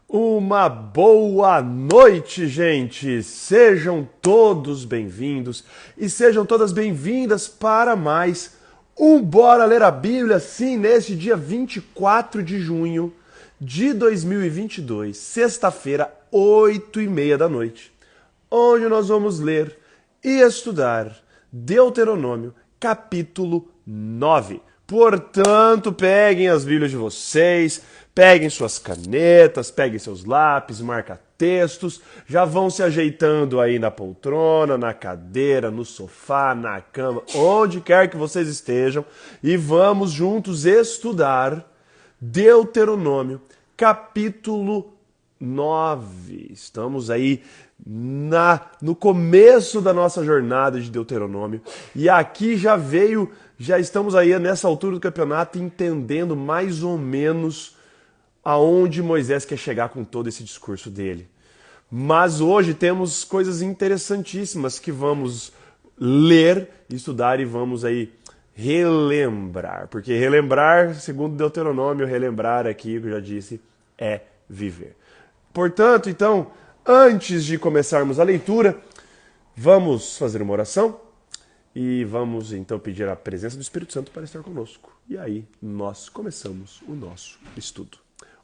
Uma boa noite, gente! Sejam todos bem-vindos e sejam todas bem-vindas para mais um Bora Ler a Bíblia, sim, neste dia 24 de junho de 2022, sexta-feira, 8h30 da noite, onde nós vamos ler e estudar Deuteronômio, capítulo 9. Portanto, peguem as Bíblias de vocês, peguem suas canetas, peguem seus lápis, marca-textos, já vão se ajeitando aí na poltrona, na cadeira, no sofá, na cama, onde quer que vocês estejam, e vamos juntos estudar Deuteronômio, capítulo 9. Estamos aí no começo da nossa jornada de Deuteronômio, e aqui já estamos aí nessa altura do campeonato entendendo mais ou menos aonde Moisés quer chegar com todo esse discurso dele. Mas hoje temos coisas interessantíssimas que vamos ler, estudar e vamos aí relembrar. Porque relembrar, segundo Deuteronômio, relembrar aqui, que eu já disse, é viver. Portanto, então, antes de começarmos a leitura, vamos fazer uma oração e vamos então pedir a presença do Espírito Santo para estar conosco. E aí nós começamos o nosso estudo.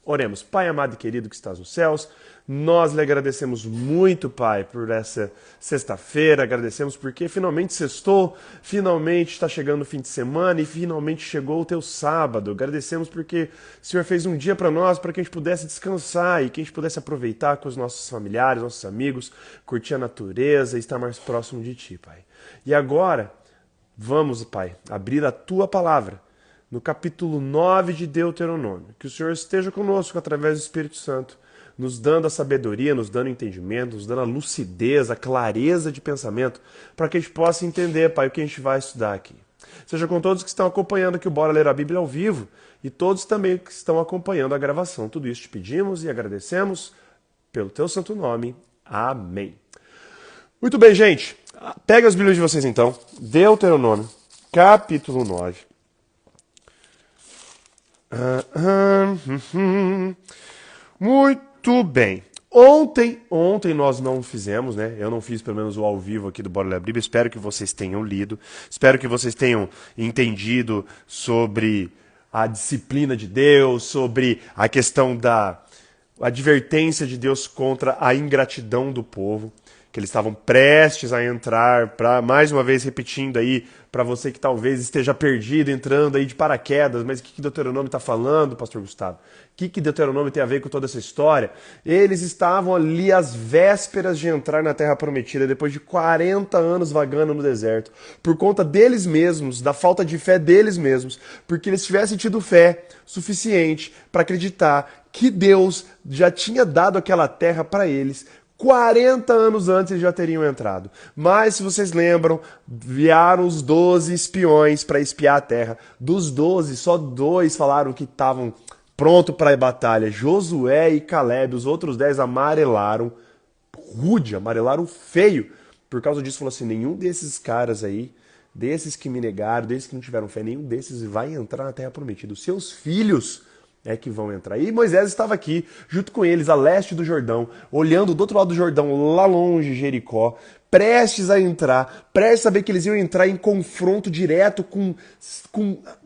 Oremos. Pai amado e querido que estás nos céus, nós lhe agradecemos muito, Pai, por essa sexta-feira, agradecemos porque finalmente sextou, finalmente está chegando o fim de semana e finalmente chegou o teu sábado. Agradecemos porque o Senhor fez um dia para nós, para que a gente pudesse descansar e que a gente pudesse aproveitar com os nossos familiares, nossos amigos, curtir a natureza e estar mais próximo de Ti, Pai. E agora, vamos, Pai, abrir a Tua palavra no capítulo 9 de Deuteronômio. Que o Senhor esteja conosco através do Espírito Santo, nos dando a sabedoria, nos dando entendimento, nos dando a lucidez, a clareza de pensamento, para que a gente possa entender, Pai, o que a gente vai estudar aqui. Seja com todos que estão acompanhando aqui o Bora Ler a Bíblia ao vivo e todos também que estão acompanhando a gravação. Tudo isso te pedimos e agradecemos pelo teu santo nome. Amém. Muito bem, gente. Pega as Bíblias de vocês então. Deuteronômio, capítulo 9. Muito bem. Ontem nós não fizemos, né? Eu não fiz pelo menos o ao vivo aqui do Bora Ler a Bíblia. Espero que vocês tenham lido. Espero que vocês tenham entendido sobre a disciplina de Deus, sobre a questão da advertência de Deus contra a ingratidão do povo, que eles estavam prestes a entrar, para mais uma vez repetindo aí, para você que talvez esteja perdido, entrando aí de paraquedas, mas o que Deuteronômio está falando, pastor Gustavo? O que Deuteronômio tem a ver com toda essa história? Eles estavam ali às vésperas de entrar na Terra Prometida, depois de 40 anos vagando no deserto, por conta deles mesmos, da falta de fé deles mesmos, porque eles tivessem tido fé suficiente para acreditar que Deus já tinha dado aquela terra para eles. 40 anos antes eles já teriam entrado. Mas, se vocês lembram, vieram os 12 espiões para espiar a terra. Dos 12, só 2 falaram que estavam prontos para a batalha. Josué e Caleb. Os outros 10 amarelaram rude, amarelaram feio. Por causa disso, falou assim, nenhum desses caras aí, desses que me negaram, desses que não tiveram fé, nenhum desses vai entrar na terra prometida. Os seus filhos é que vão entrar. E Moisés estava aqui, junto com eles, a leste do Jordão, olhando do outro lado do Jordão, lá longe, Jericó, prestes a entrar, prestes a saber que eles iam entrar em confronto direto com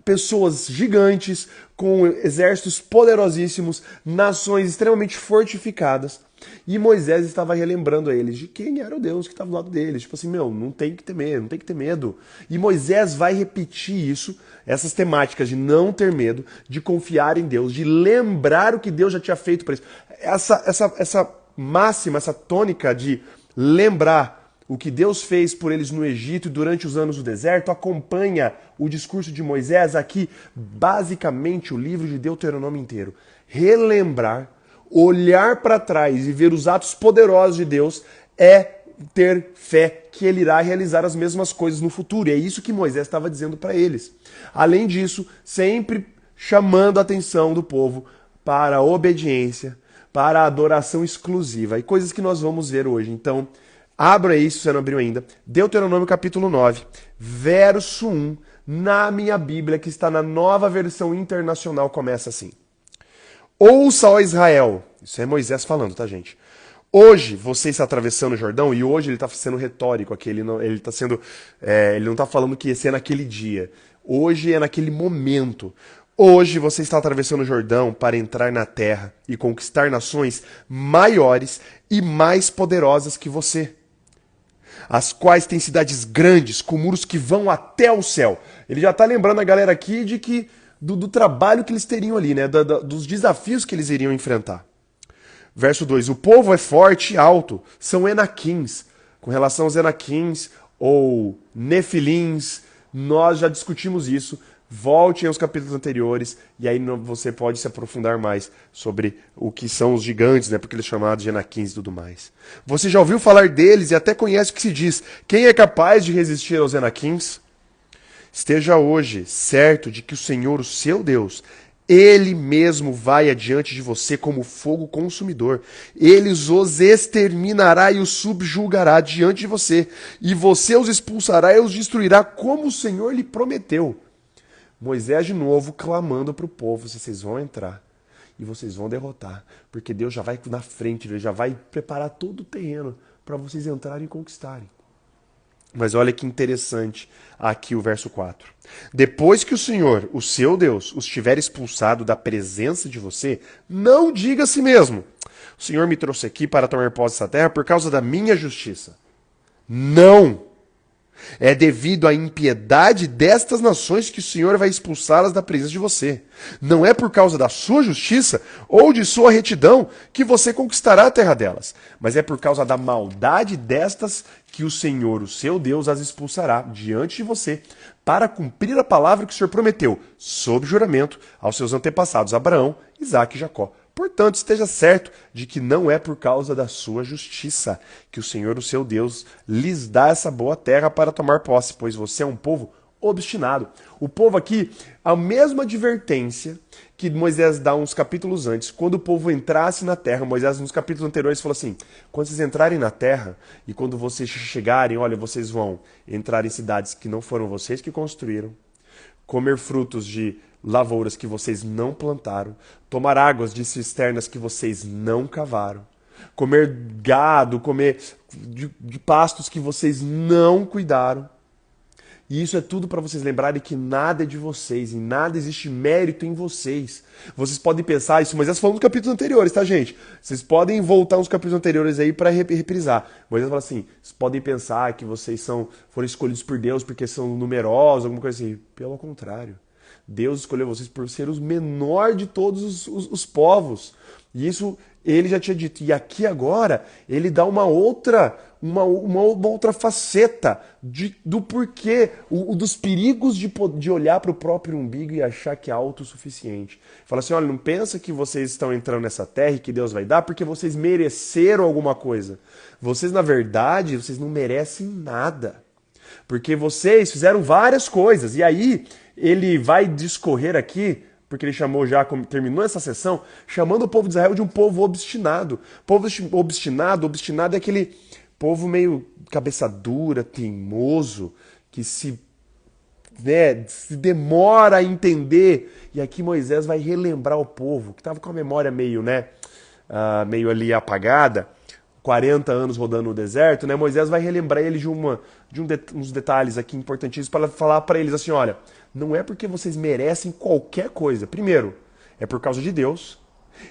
pessoas gigantes, com exércitos poderosíssimos, nações extremamente fortificadas. E Moisés estava relembrando a eles de quem era o Deus que estava do lado deles. Tipo assim, não tem que ter medo, não tem que ter medo. E Moisés vai repetir isso, essas temáticas de não ter medo, de confiar em Deus, de lembrar o que Deus já tinha feito para eles. Essa máxima, essa tônica de lembrar o que Deus fez por eles no Egito e durante os anos do deserto acompanha o discurso de Moisés aqui, basicamente o livro de Deuteronômio inteiro. Relembrar, olhar para trás e ver os atos poderosos de Deus é ter fé que ele irá realizar as mesmas coisas no futuro. E é isso que Moisés estava dizendo para eles. Além disso, sempre chamando a atenção do povo para a obediência, para a adoração exclusiva. E coisas que nós vamos ver hoje. Então, abra aí, se você não abriu ainda, Deuteronômio capítulo 9, verso 1, na minha Bíblia, que está na Nova Versão Internacional, começa assim. Ouça, ó Israel, Isso é Moisés falando, tá, gente? Hoje você está atravessando o Jordão, e hoje ele está sendo retórico aqui, ele não está falando que ia ser naquele dia. Hoje é naquele momento. Hoje você está atravessando o Jordão para entrar na terra e conquistar nações maiores e mais poderosas que você, as quais têm cidades grandes, com muros que vão até o céu. Ele já está lembrando a galera aqui de que do trabalho que eles teriam ali, né? Dos desafios que eles iriam enfrentar. Verso 2, o povo é forte e alto, são Enaquins. Com relação aos Enaquins ou Nefilins, nós já discutimos isso. Voltem aos capítulos anteriores e aí você pode se aprofundar mais sobre o que são os gigantes, né? Porque eles são chamados de Enaquins e tudo mais. Você já ouviu falar deles e até conhece o que se diz. Quem é capaz de resistir aos Enaquins? Esteja hoje certo de que o Senhor, o seu Deus, Ele mesmo vai adiante de você como fogo consumidor. Ele os exterminará e os subjugará diante de você. E você os expulsará e os destruirá como o Senhor lhe prometeu. Moisés de novo clamando para o povo, vocês vão entrar e vocês vão derrotar, porque Deus já vai na frente, Ele já vai preparar todo o terreno para vocês entrarem e conquistarem. Mas olha que interessante aqui o verso 4. Depois que o Senhor, o seu Deus, os tiver expulsado da presença de você, não diga a si mesmo, o Senhor me trouxe aqui para tomar posse dessa terra por causa da minha justiça. Não! É devido à impiedade destas nações que o Senhor vai expulsá-las da presença de você. Não é por causa da sua justiça ou de sua retidão que você conquistará a terra delas, mas é por causa da maldade destas que o Senhor, o seu Deus, as expulsará diante de você, para cumprir a palavra que o Senhor prometeu, sob juramento, aos seus antepassados Abraão, Isaque e Jacó. Portanto, esteja certo de que não é por causa da sua justiça que o Senhor, o seu Deus, lhes dá essa boa terra para tomar posse, pois você é um povo obstinado. O povo aqui, a mesma advertência que Moisés dá uns capítulos antes, quando o povo entrasse na terra, Moisés nos capítulos anteriores falou assim, quando vocês entrarem na terra e quando vocês chegarem, olha, vocês vão entrar em cidades que não foram vocês que construíram, comer frutos de lavouras que vocês não plantaram, tomar águas de cisternas que vocês não cavaram, comer gado, comer de pastos que vocês não cuidaram. E isso é tudo para vocês lembrarem que nada é de vocês e nada existe mérito em vocês. Vocês podem pensar isso, Moisés falou nos capítulos anteriores, tá, gente? Vocês podem voltar nos capítulos anteriores aí para reprisar. Moisés fala assim, vocês podem pensar que vocês foram escolhidos por Deus porque são numerosos, alguma coisa assim. Pelo contrário. Deus escolheu vocês por ser os menor de todos os povos. E isso ele já tinha dito. E aqui agora ele dá uma outra faceta do porquê, dos perigos de olhar para o próprio umbigo e achar que é autossuficiente. Fala assim, olha, não pensa que vocês estão entrando nessa terra e que Deus vai dar porque vocês mereceram alguma coisa. Vocês, na verdade, vocês não merecem nada. Porque vocês fizeram várias coisas. E aí ele vai discorrer aqui, porque ele chamou já, terminou essa sessão, chamando o povo de Israel de um povo obstinado. Povo obstinado é aquele povo meio cabeça dura, teimoso, que se demora a entender. E aqui Moisés vai relembrar o povo, que estava com a memória meio ali apagada, 40 anos rodando no deserto, né? Moisés vai relembrar ele de uns detalhes aqui importantíssimos para falar para eles assim, olha, não é porque vocês merecem qualquer coisa. Primeiro, é por causa de Deus.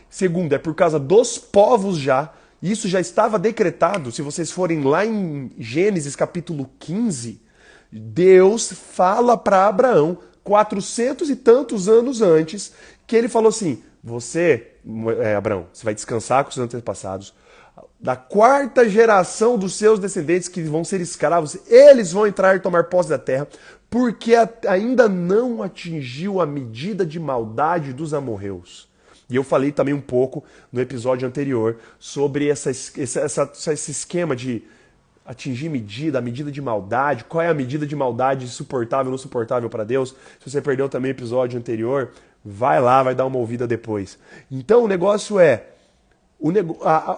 Segundo, é por causa dos povos já. Isso já estava decretado. Se vocês forem lá em Gênesis capítulo 15, Deus fala para Abraão, 400 e tantos anos antes, que ele falou assim, Abraão, você vai descansar com os seus antepassados, da quarta geração dos seus descendentes que vão ser escravos, eles vão entrar e tomar posse da terra, porque ainda não atingiu a medida de maldade dos amorreus. E eu falei também um pouco no episódio anterior sobre esse esquema de atingir a medida de maldade, qual é a medida de maldade suportável ou não suportável para Deus. Se você perdeu também o episódio anterior, vai lá, vai dar uma ouvida depois. Então o negócio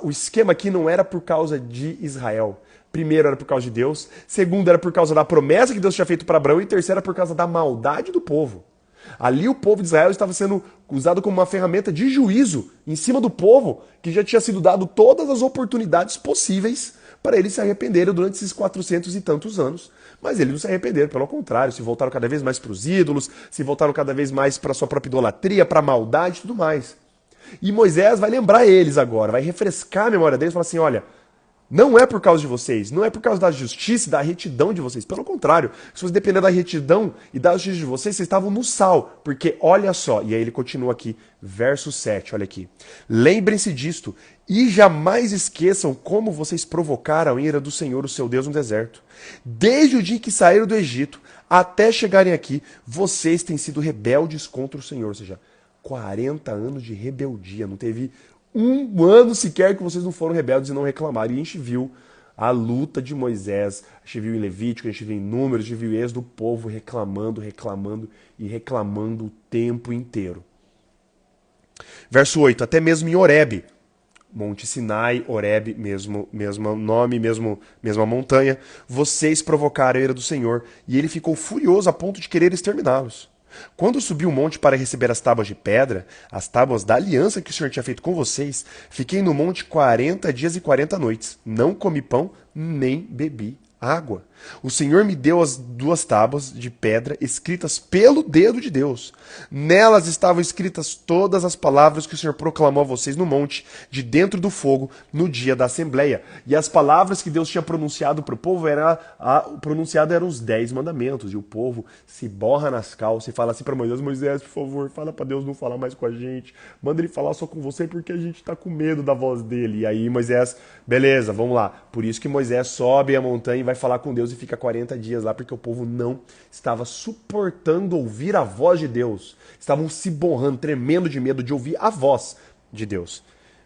o esquema aqui não era por causa de Israel. Primeiro era por causa de Deus, segundo era por causa da promessa que Deus tinha feito para Abraão e terceiro era por causa da maldade do povo. Ali o povo de Israel estava sendo usado como uma ferramenta de juízo em cima do povo que já tinha sido dado todas as oportunidades possíveis para eles se arrependerem durante esses 400 e tantos anos. Mas eles não se arrependeram, pelo contrário, se voltaram cada vez mais para os ídolos, se voltaram cada vez mais para a sua própria idolatria, para a maldade e tudo mais. E Moisés vai lembrar eles agora, vai refrescar a memória deles e falar assim, olha, não é por causa de vocês, não é por causa da justiça e da retidão de vocês. Pelo contrário, se fosse depender da retidão e da justiça de vocês estavam no sal. Porque olha só, e aí ele continua aqui, verso 7, olha aqui. Lembrem-se disto e jamais esqueçam como vocês provocaram a ira do Senhor, o seu Deus, no deserto. Desde o dia que saíram do Egito até chegarem aqui, vocês têm sido rebeldes contra o Senhor. Ou seja, 40 anos de rebeldia, não teve um ano sequer que vocês não foram rebeldes e não reclamaram. E a gente viu a luta de Moisés, a gente viu em Levítico, a gente viu em Números, a gente viu em Êxodo, do povo reclamando o tempo inteiro. Verso 8, até mesmo em Horebe, Monte Sinai, Horebe, mesmo nome, mesma montanha, vocês provocaram a ira do Senhor, e ele ficou furioso a ponto de querer exterminá-los. Quando subi o monte para receber as tábuas de pedra, as tábuas da aliança que o Senhor tinha feito com vocês, fiquei no monte 40 dias e 40 noites. Não comi pão, nem bebi água. O Senhor me deu as 2 tábuas de pedra escritas pelo dedo de Deus. Nelas estavam escritas todas as palavras que o Senhor proclamou a vocês no monte, de dentro do fogo, no dia da Assembleia. E as palavras que Deus tinha pronunciado para o povo eram os 10 mandamentos. E o povo se borra nas calças e fala assim para Moisés, Moisés, por favor, fala para Deus não falar mais com a gente. Manda ele falar só com você porque a gente está com medo da voz dele. E aí Moisés, beleza, vamos lá. Por isso que Moisés sobe a montanha e vai falar com Deus e fica 40 dias lá, porque o povo não estava suportando ouvir a voz de Deus. Estavam se borrando, tremendo de medo de ouvir a voz de Deus.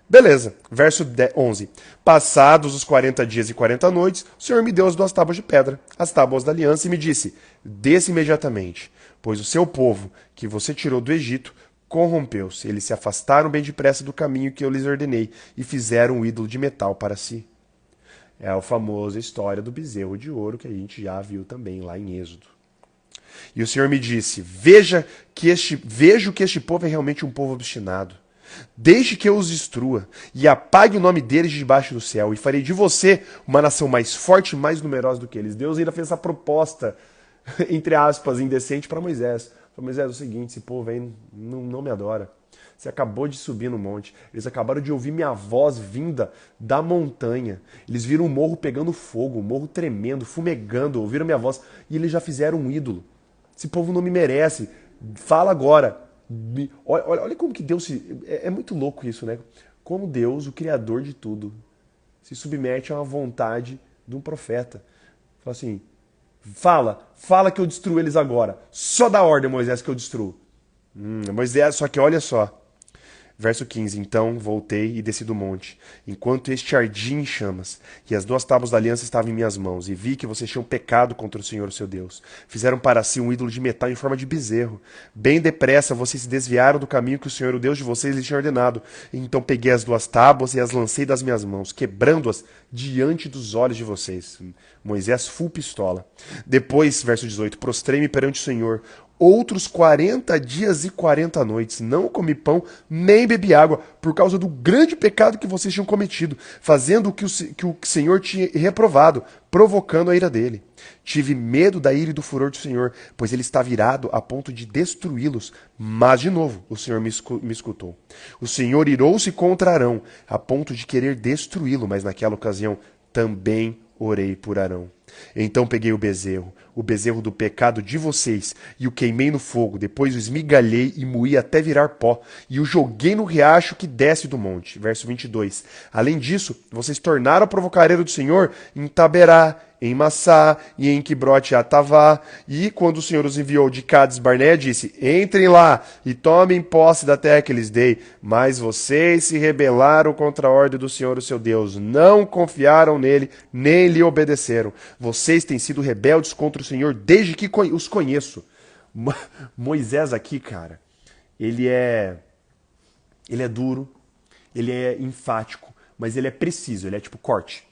Beleza, verso 11. Passados os 40 dias e 40 noites, o Senhor me deu as 2 tábuas de pedra, as tábuas da aliança, e me disse, desce imediatamente, pois o seu povo, que você tirou do Egito, corrompeu-se. Eles se afastaram bem depressa do caminho que eu lhes ordenei, e fizeram um ídolo de metal para si. É a famosa história do bezerro de ouro que a gente já viu também lá em Êxodo. E o Senhor me disse, vejo que este povo é realmente um povo obstinado. Deixe que eu os destrua e apague o nome deles de debaixo do céu e farei de você uma nação mais forte e mais numerosa do que eles. Deus ainda fez essa proposta, entre aspas, indecente para Moisés. Moisés, é o seguinte, esse povo aí não me adora. Você acabou de subir no monte. Eles acabaram de ouvir minha voz vinda da montanha. Eles viram o morro pegando fogo, o morro tremendo, fumegando, ouviram minha voz e eles já fizeram um ídolo. Esse povo não me merece. Fala agora. Olha como que Deus se... É muito louco isso, né? Como Deus, o Criador de tudo, se submete a uma vontade de um profeta. Fala assim, fala que eu destruo eles agora. Só dá ordem, Moisés, que eu destruo. Moisés, só que olha só. Verso 15, então voltei e desci do monte, enquanto este ardia em chamas, e as 2 tábuas da aliança estavam em minhas mãos, e vi que vocês tinham pecado contra o Senhor, o seu Deus. Fizeram para si um ídolo de metal em forma de bezerro. Bem depressa vocês se desviaram do caminho que o Senhor, o Deus de vocês, lhes tinha ordenado. Então peguei as 2 tábuas e as lancei das minhas mãos, quebrando-as diante dos olhos de vocês. Moisés full pistola. Depois, verso 18, prostrei-me perante o Senhor, outros 40 dias e 40 noites. Não comi pão, nem bebi água, por causa do grande pecado que vocês tinham cometido, fazendo o que o Senhor tinha reprovado, provocando a ira dele. Tive medo da ira e do furor do Senhor, pois ele está virado a ponto de destruí-los. Mas, de novo, o Senhor me escutou. O Senhor irou-se contra Arão, a ponto de querer destruí-lo, mas naquela ocasião também orei por Arão. Então peguei o bezerro do pecado de vocês, e o queimei no fogo, depois o esmigalhei e moí até virar pó, e o joguei no riacho que desce do monte. Verso 22. Além disso, vocês tornaram a provocar a ira do Senhor em Taberá, em Massá e em Quibrote Atavá, e quando o Senhor os enviou de Cades Barnea, disse, entrem lá e tomem posse da terra que lhes dei, mas vocês se rebelaram contra a ordem do Senhor, o seu Deus, não confiaram nele, nem lhe obedeceram. Vocês têm sido rebeldes contra o Senhor desde que os conheço. Moisés aqui, cara, ele é duro, ele é enfático, mas ele é preciso, ele é tipo corte.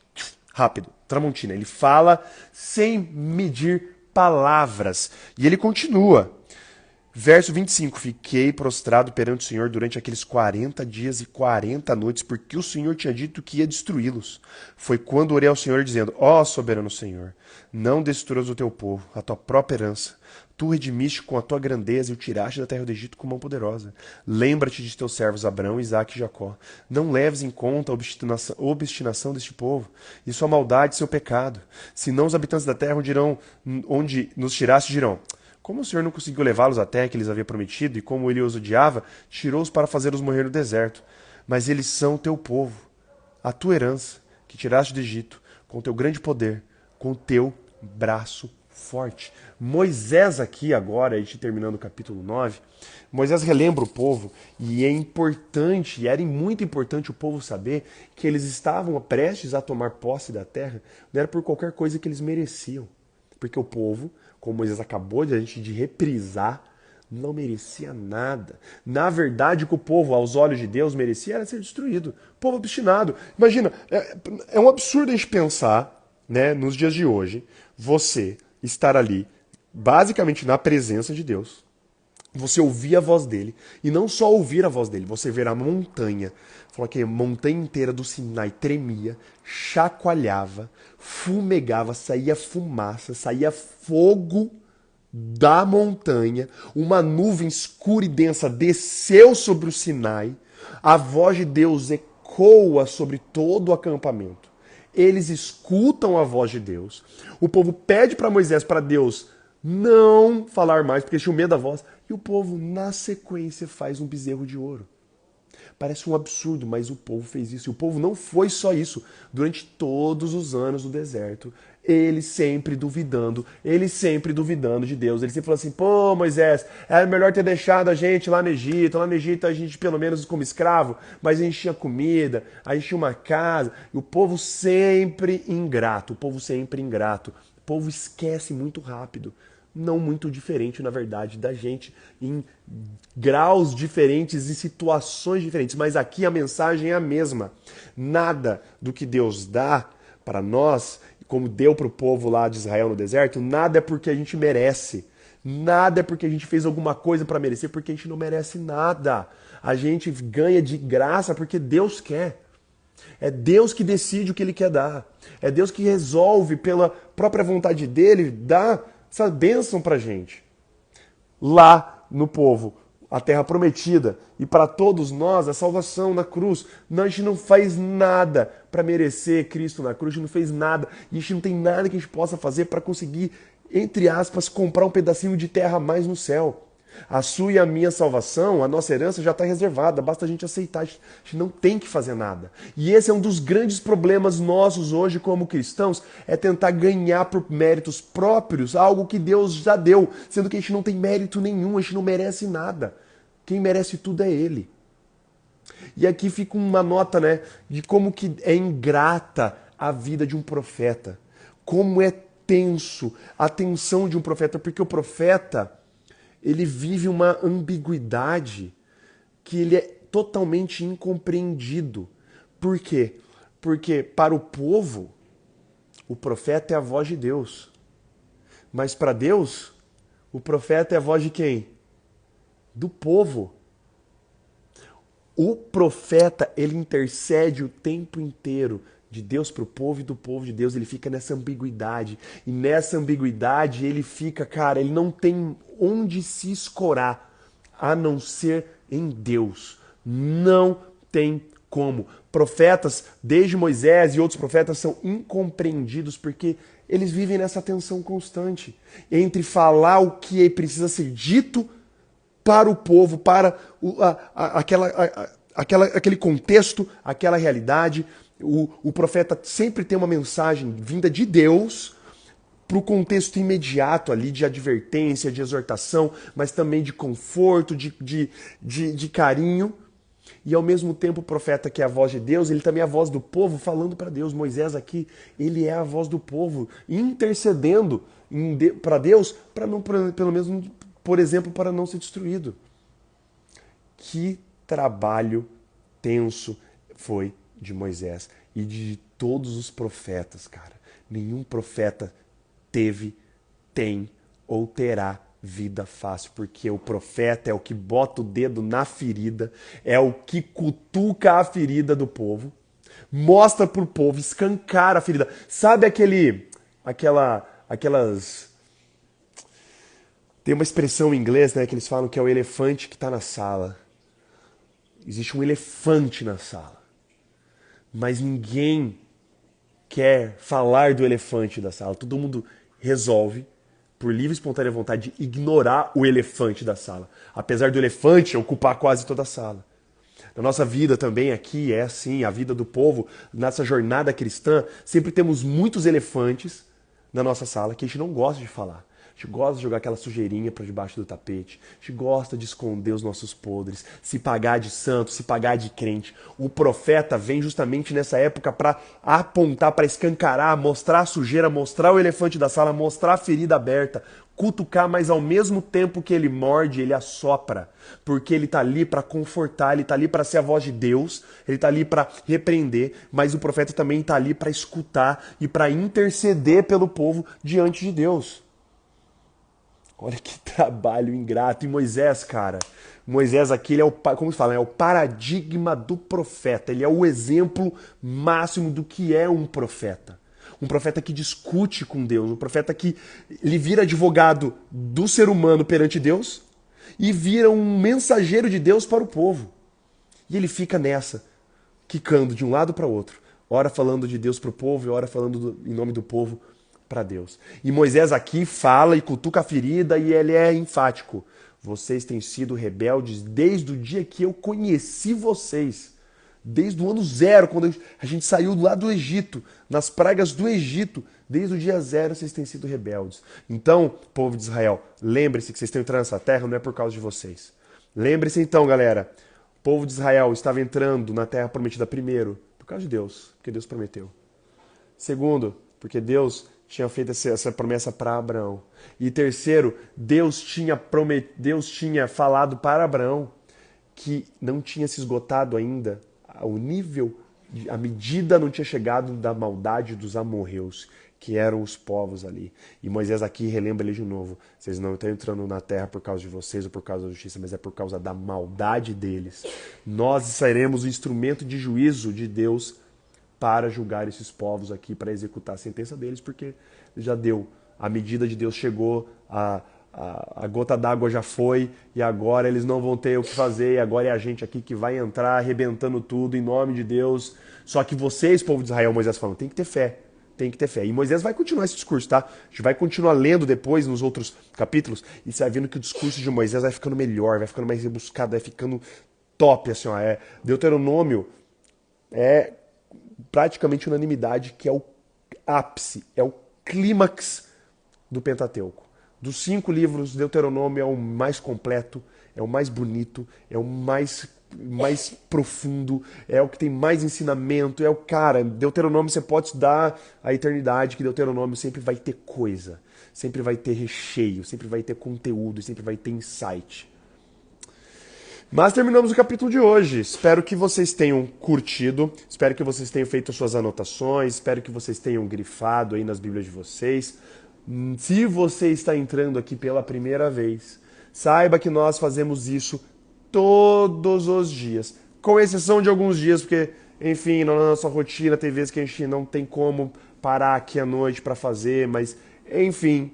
Rápido, Tramontina. Ele fala sem medir palavras. E ele continua. Verso 25, fiquei prostrado perante o Senhor durante aqueles 40 dias e 40 noites, porque o Senhor tinha dito que ia destruí-los. Foi quando orei ao Senhor dizendo, ó soberano Senhor, não destruas o teu povo, a tua própria herança. Tu o redimiste com a tua grandeza e o tiraste da terra do Egito com mão poderosa. Lembra-te de teus servos Abraão, Isaque e Jacó. Não leves em conta a obstinação deste povo, e sua maldade e seu pecado. Senão os habitantes da terra onde nos tiraste dirão, como o Senhor não conseguiu levá-los à terra que lhes havia prometido, e como ele os odiava, tirou-os para fazê-los morrer no deserto. Mas eles são o teu povo, a tua herança, que tiraste do Egito, com teu grande poder, com teu braço forte. Moisés aqui agora, a gente terminando o capítulo 9, Moisés relembra o povo, e é importante, e era muito importante o povo saber que eles estavam prestes a tomar posse da terra, não era por qualquer coisa que eles mereciam. Porque o povo, como Moisés acabou de reprisar, não merecia nada. Na verdade, o que o povo, aos olhos de Deus, merecia era ser destruído. Povo obstinado. Imagina, é um absurdo a gente pensar, né, nos dias de hoje, você estar ali, basicamente na presença de Deus, você ouvir a voz dele, e não só ouvir a voz dele, você ver a montanha, falou que a montanha inteira do Sinai tremia, chacoalhava, fumegava, saía fumaça, saía fogo da montanha, uma nuvem escura e densa desceu sobre o Sinai, a voz de Deus ecoa sobre todo o acampamento. Eles escutam a voz de Deus. O povo pede para Moisés, para Deus não falar mais, porque tinha medo da voz. E o povo, na sequência, faz um bezerro de ouro. Parece um absurdo, mas o povo fez isso. E o povo não foi só isso. Durante todos os anos do deserto, ele sempre duvidando de Deus. Ele sempre falou assim, pô, Moisés, era melhor ter deixado a gente lá no Egito. Lá no Egito a gente pelo menos como escravo, mas a gente tinha comida, a gente tinha uma casa. E o povo sempre ingrato, O povo esquece muito rápido. Não muito diferente, na verdade, da gente, em graus diferentes e situações diferentes. Mas aqui a mensagem é a mesma. Nada do que Deus dá para nós, como deu para o povo lá de Israel no deserto, nada é porque a gente merece. Nada é porque a gente fez alguma coisa para merecer, porque a gente não merece nada. A gente ganha de graça porque Deus quer. É Deus que decide o que Ele quer dar. É Deus que resolve, pela própria vontade dEle, dar essa bênção pra gente. Lá no povo, a terra prometida, e para todos nós, a salvação na cruz. Não, a gente não faz nada para merecer Cristo na cruz, a gente não fez nada. E a gente não tem nada que a gente possa fazer para conseguir, entre aspas, comprar um pedacinho de terra a mais no céu. A sua e a minha salvação, a nossa herança já está reservada, basta a gente aceitar, a gente não tem que fazer nada. E esse é um dos grandes problemas nossos hoje como cristãos, é tentar ganhar por méritos próprios algo que Deus já deu, sendo que a gente não tem mérito nenhum, a gente não merece nada. Quem merece tudo é Ele. E aqui fica uma nota, né, de como que é ingrata a vida de um profeta, como é tenso a tensão de um profeta, porque o profeta ele vive uma ambiguidade que ele é totalmente incompreendido. Por quê? Porque para o povo, o profeta é a voz de Deus. Mas para Deus, o profeta é a voz de quem? Do povo. O profeta, ele intercede o tempo inteiro de Deus para o povo e do povo de Deus. Ele fica nessa ambiguidade. E nessa ambiguidade ele fica, cara, ele não tem onde se escorar a não ser em Deus. Não tem como. Profetas, desde Moisés e outros profetas, são incompreendidos porque eles vivem nessa tensão constante entre falar o que precisa ser dito para o povo, para aquele contexto, aquela realidade. O profeta sempre tem uma mensagem vinda de Deus para o contexto imediato ali de advertência, de exortação, mas também de conforto, de carinho. E ao mesmo tempo o profeta que é a voz de Deus, ele também é a voz do povo falando para Deus. Moisés aqui, ele é a voz do povo, intercedendo para Deus, para não, pelo menos, por exemplo, para não ser destruído. Que trabalho tenso foi de Moisés e de todos os profetas, cara. Nenhum profeta teve, tem ou terá vida fácil, porque o profeta é o que bota o dedo na ferida, é o que cutuca a ferida do povo, mostra pro povo, escancara a ferida. Sabe aquelas... Tem uma expressão em inglês, né, que eles falam que é o elefante que está na sala. Existe um elefante na sala, mas ninguém quer falar do elefante da sala. Todo mundo resolve, por livre e espontânea vontade, ignorar o elefante da sala, apesar do elefante ocupar quase toda a sala. Na nossa vida também aqui é assim, a vida do povo, nessa jornada cristã, sempre temos muitos elefantes na nossa sala que a gente não gosta de falar. A gente gosta de jogar aquela sujeirinha para debaixo do tapete. A gente gosta de esconder os nossos podres, se pagar de santo, se pagar de crente. O profeta vem justamente nessa época para apontar, para escancarar, mostrar a sujeira, mostrar o elefante da sala, mostrar a ferida aberta, cutucar, mas ao mesmo tempo que ele morde, ele assopra, porque ele está ali para confortar, ele está ali para ser a voz de Deus, ele está ali para repreender, mas o profeta também está ali para escutar e para interceder pelo povo diante de Deus. Olha que trabalho ingrato. E Moisés, cara, Moisés aqui, ele é como se fala, é o paradigma do profeta. Ele é o exemplo máximo do que é um profeta. Um profeta que discute com Deus, um profeta que ele vira advogado do ser humano perante Deus e vira um mensageiro de Deus para o povo. E ele fica nessa, quicando de um lado para o outro. Ora falando de Deus para o povo e ora falando em nome do povo para Deus. E Moisés aqui fala e cutuca a ferida e ele é enfático. Vocês têm sido rebeldes desde o dia que eu conheci vocês. Desde o ano zero, quando a gente saiu lá do Egito, nas pragas do Egito, desde o dia zero vocês têm sido rebeldes. Então, povo de Israel, lembre-se que vocês estão entrando nessa terra não é por causa de vocês. Lembre-se então, galera, o povo de Israel estava entrando na terra prometida primeiro, por causa de Deus, porque Deus prometeu. Segundo, porque Deus tinha feito essa promessa para Abraão. E terceiro, Deus tinha falado para Abraão que não tinha se esgotado ainda o nível, a medida não tinha chegado da maldade dos amorreus, que eram os povos ali. E Moisés aqui relembra ele de novo. Vocês não estão entrando na terra por causa de vocês ou por causa da justiça, mas é por causa da maldade deles. Nós seremos o instrumento de juízo de Deus para julgar esses povos aqui, para executar a sentença deles, porque já deu. A medida de Deus chegou, a gota d'água já foi, e agora eles não vão ter o que fazer, e agora é a gente aqui que vai entrar arrebentando tudo em nome de Deus. Só que vocês, povo de Israel, Moisés falando, tem que ter fé, tem que ter fé. E Moisés vai continuar esse discurso, tá? A gente vai continuar lendo depois, nos outros capítulos, e você vai vendo que o discurso de Moisés vai ficando melhor, vai ficando mais rebuscado, vai ficando top, assim, ó. Deuteronômio é praticamente unanimidade que é o ápice, é o clímax do Pentateuco. Dos 5 livros, Deuteronômio é o mais completo, é o mais bonito, é o mais profundo, é o que tem mais ensinamento, é o cara, Deuteronômio você pode estudar a eternidade, que Deuteronômio sempre vai ter coisa, sempre vai ter recheio, sempre vai ter conteúdo, sempre vai ter insight. Mas terminamos o capítulo de hoje. Espero que vocês tenham curtido, espero que vocês tenham feito as suas anotações, espero que vocês tenham grifado aí nas Bíblias de vocês. Se você está entrando aqui pela primeira vez, saiba que nós fazemos isso todos os dias, com exceção de alguns dias, porque, enfim, na nossa rotina tem vezes que a gente não tem como parar aqui à noite para fazer, mas, enfim,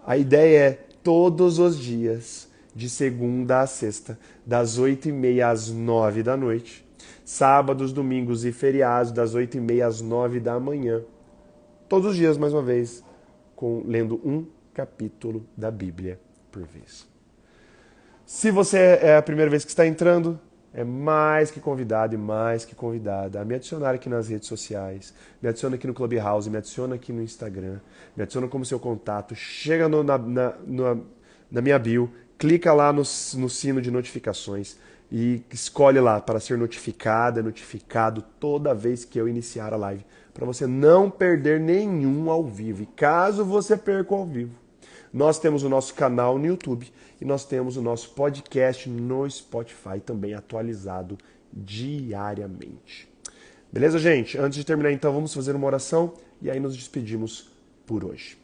a ideia é todos os dias, de segunda a sexta, das 8h30 às 9 da noite, sábados, domingos e feriados, das 8h30 às 9 da manhã, todos os dias, mais uma vez, lendo um capítulo da Bíblia por vez. Se você é a primeira vez que está entrando, é mais que convidado e mais que convidada a me adicionar aqui nas redes sociais, me adiciona aqui no Clubhouse, me adiciona aqui no Instagram, me adiciona como seu contato, chega na minha bio, clica lá no sino de notificações e escolhe lá para ser notificado toda vez que eu iniciar a live, para você não perder nenhum ao vivo. E caso você perca ao vivo, nós temos o nosso canal no YouTube e nós temos o nosso podcast no Spotify, também atualizado diariamente. Beleza, gente? Antes de terminar, então, vamos fazer uma oração e aí nos despedimos por hoje.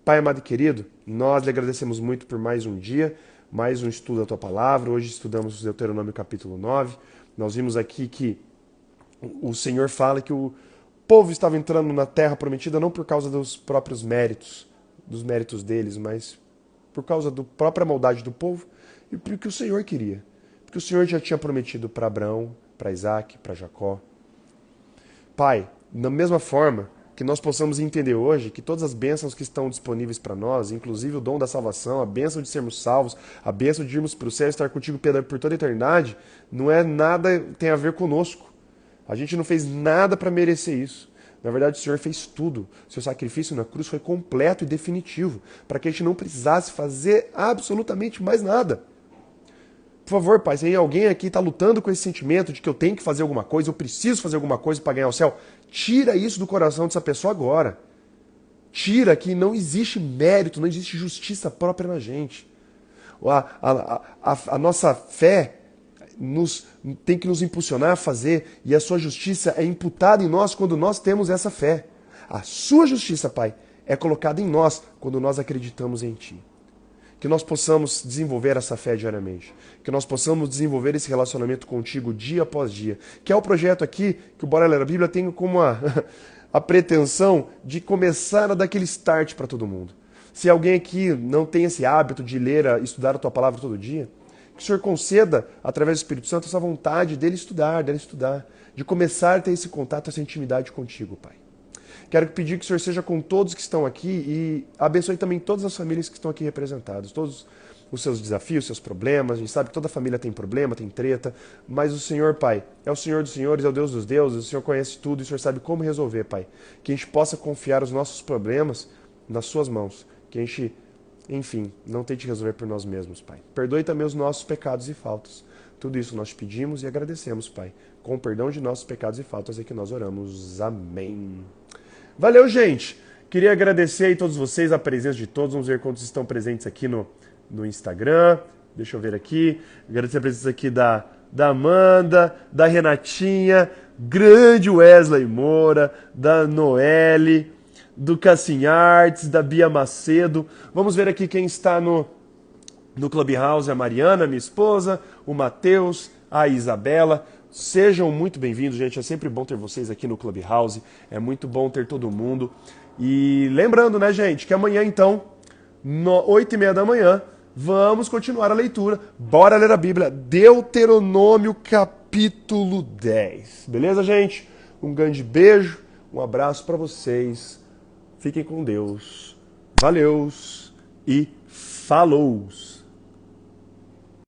Pai amado e querido, nós lhe agradecemos muito por mais um dia, mais um estudo da Tua Palavra. Hoje estudamos Deuteronômio capítulo 9. Nós vimos aqui que o Senhor fala que o povo estava entrando na terra prometida não por causa dos próprios méritos, dos méritos deles, mas por causa da própria maldade do povo e porque o Senhor queria. Porque o Senhor já tinha prometido para Abraão, para Isaac, para Jacó. Pai, da mesma forma que nós possamos entender hoje que todas as bênçãos que estão disponíveis para nós, inclusive o dom da salvação, a bênção de sermos salvos, a bênção de irmos para o céu e estar contigo por toda a eternidade, não é nada que tem a ver conosco. A gente não fez nada para merecer isso. Na verdade, o Senhor fez tudo. Seu sacrifício na cruz foi completo e definitivo, para que a gente não precisasse fazer absolutamente mais nada. Por favor, Pai, se tem alguém aqui que está lutando com esse sentimento de que eu tenho que fazer alguma coisa, eu preciso fazer alguma coisa para ganhar o céu, tira isso do coração dessa pessoa agora. Tira que não existe mérito, não existe justiça própria na gente. A nossa fé tem que nos impulsionar a fazer, e a sua justiça é imputada em nós quando nós temos essa fé. A sua justiça, Pai, é colocada em nós quando nós acreditamos em Ti. Que nós possamos desenvolver essa fé diariamente. Que nós possamos desenvolver esse relacionamento contigo dia após dia. Que é o projeto aqui que o Bora Ler a Bíblia tem como a pretensão de começar a dar aquele start para todo mundo. Se alguém aqui não tem esse hábito de ler, estudar a Tua Palavra todo dia, que o Senhor conceda, através do Espírito Santo, essa vontade dele estudar, de começar a ter esse contato, essa intimidade contigo, Pai. Quero pedir que o Senhor seja com todos que estão aqui e abençoe também todas as famílias que estão aqui representadas, todos os seus desafios, seus problemas. A gente sabe que toda família tem problema, tem treta, mas o Senhor, Pai, é o Senhor dos senhores, é o Deus dos deuses, o Senhor conhece tudo e o Senhor sabe como resolver, Pai. Que a gente possa confiar os nossos problemas nas suas mãos, que a gente, enfim, não tente resolver por nós mesmos, Pai. Perdoe também os nossos pecados e faltas. Tudo isso nós pedimos e agradecemos, Pai. Com o perdão de nossos pecados e faltas é que nós oramos. Amém. Valeu, gente! Queria agradecer aí a todos vocês, a presença de todos. Vamos ver quantos estão presentes aqui no Instagram. Deixa eu ver aqui. Agradecer a presença aqui da Amanda, da Renatinha, grande Wesley Moura, da Noelle, do Cassim Artes, da Bia Macedo. Vamos ver aqui quem está no Clubhouse. A Mariana, minha esposa, o Matheus, a Isabela. Sejam muito bem-vindos, gente. É sempre bom ter vocês aqui no Clubhouse. É muito bom ter todo mundo. E lembrando, né, gente, que amanhã, então, 8h30 da manhã, vamos continuar a leitura. Bora ler a Bíblia. Deuteronômio capítulo 10. Beleza, gente? Um grande beijo, um abraço para vocês. Fiquem com Deus. Valeus e falou!